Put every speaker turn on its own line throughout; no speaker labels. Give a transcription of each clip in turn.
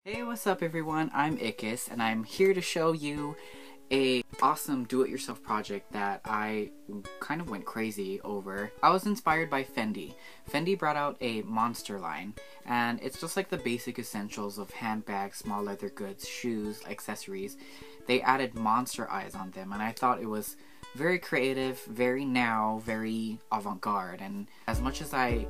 Hey, what's up everyone? I'm iCKEST and I'm here to show you a awesome do-it-yourself project that I kind of went crazy over. I was inspired by FENDi. FENDi brought out a monster line, and it's just like the basic essentials of handbags, small leather goods, shoes, accessories. They added monster eyes on them, and I thought it was very creative, very very avant-garde, and as much as I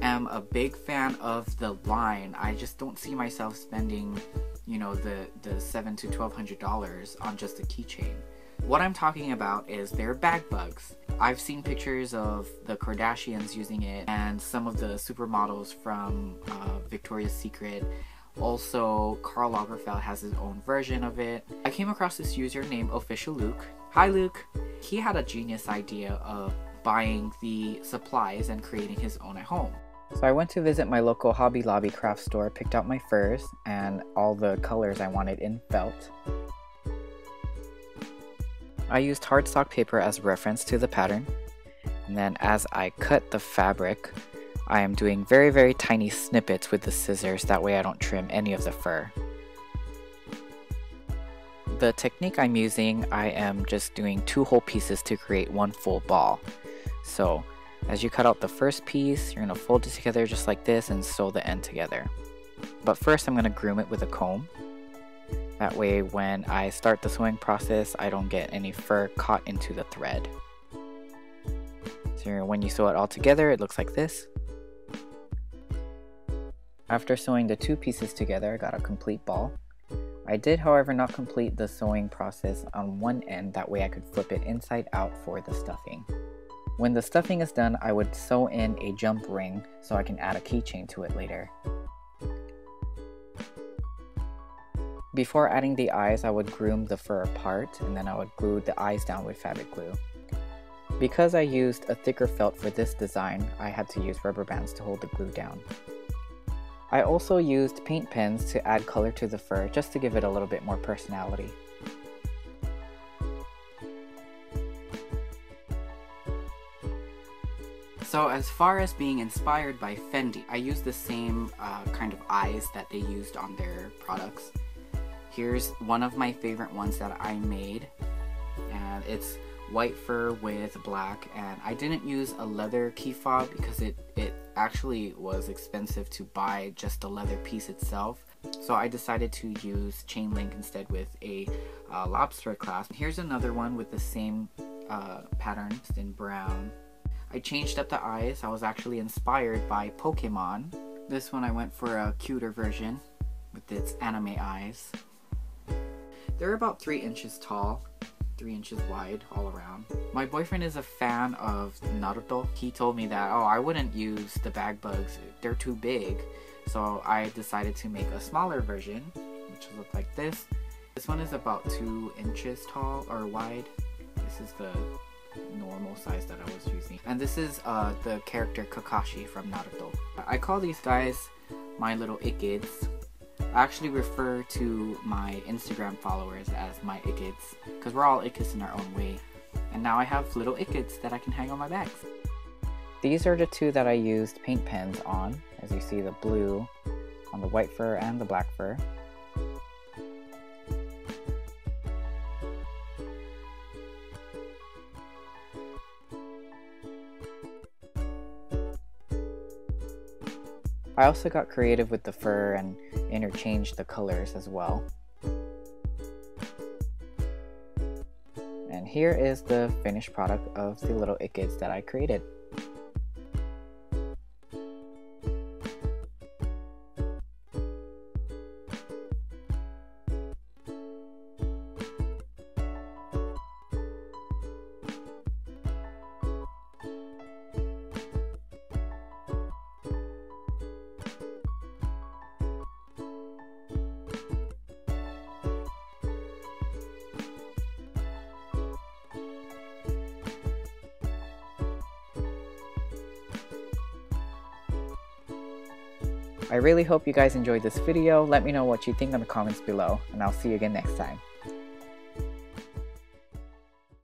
am a big fan of the line, I just don't see myself spending, you know, the $700 to $1,200 on just a keychain. What I'm talking about is their bag bugs. I've seen pictures of the Kardashians using it and some of the supermodels from Victoria's Secret. Also, Karl Lagerfeld has his own version of it. I came across this user named Official Luke. Hi Luke! He had a genius idea of buying the supplies and creating his own at home. So I went to visit my local Hobby Lobby craft store, picked out my furs and all the colors I wanted in felt. I used hardstock paper as a reference to the pattern, and then as I cut the fabric, I am doing very tiny snippets with the scissors, that way I don't trim any of the fur. The technique I'm using, I am just doing 2 whole pieces to create 1 full ball. So as you cut out the first piece, you're going to fold it together just like this and sew the end together. But first I'm going to groom it with a comb. That way when I start the sewing process, I don't get any fur caught into the thread. So when you sew it all together, it looks like this. After sewing the 2 pieces together, I got a complete ball. I did, however, not complete the sewing process on one end, that way I could flip it inside out for the stuffing. When the stuffing is done, I would sew in a jump ring so I can add a keychain to it later. Before adding the eyes, I would groom the fur apart, and then I would glue the eyes down with fabric glue. Because I used a thicker felt for this design, I had to use rubber bands to hold the glue down. I also used paint pens to add color to the fur, just to give it a little bit more personality. So as far as being inspired by FENDi, I used the same kind of eyes that they used on their products. Here's one of my favorite ones that I made, and it's white fur with black, and I didn't use a leather key fob because it actually was expensive to buy just the leather piece itself. So I decided to use chain link instead with a lobster clasp. Here's another one with the same pattern in brown. I changed up the eyes. I was actually inspired by Pokemon. This one I went for a cuter version with its anime eyes. They're about 3 inches tall, 3 inches wide all around. My boyfriend is a fan of Naruto. He told me that, oh, I wouldn't use the bag bugs, they're too big. So I decided to make a smaller version, which will look like this. This one is about 2 inches tall or wide. This is the normal size that I was using. And this is the character Kakashi from Naruto. I call these guys my little iCKEST. I actually refer to my Instagram followers as my iCKEST because we're all iCKEST in our own way. And now I have little iCKEST that I can hang on my bags. These are the 2 that I used paint pens on. As you see, the blue on the white fur and the black fur. I also got creative with the fur and interchanged the colors as well. And here is the finished product of the little iCKEST that I created. I really hope you guys enjoyed this video. Let me know what you think in the comments below, and I'll see you again next time.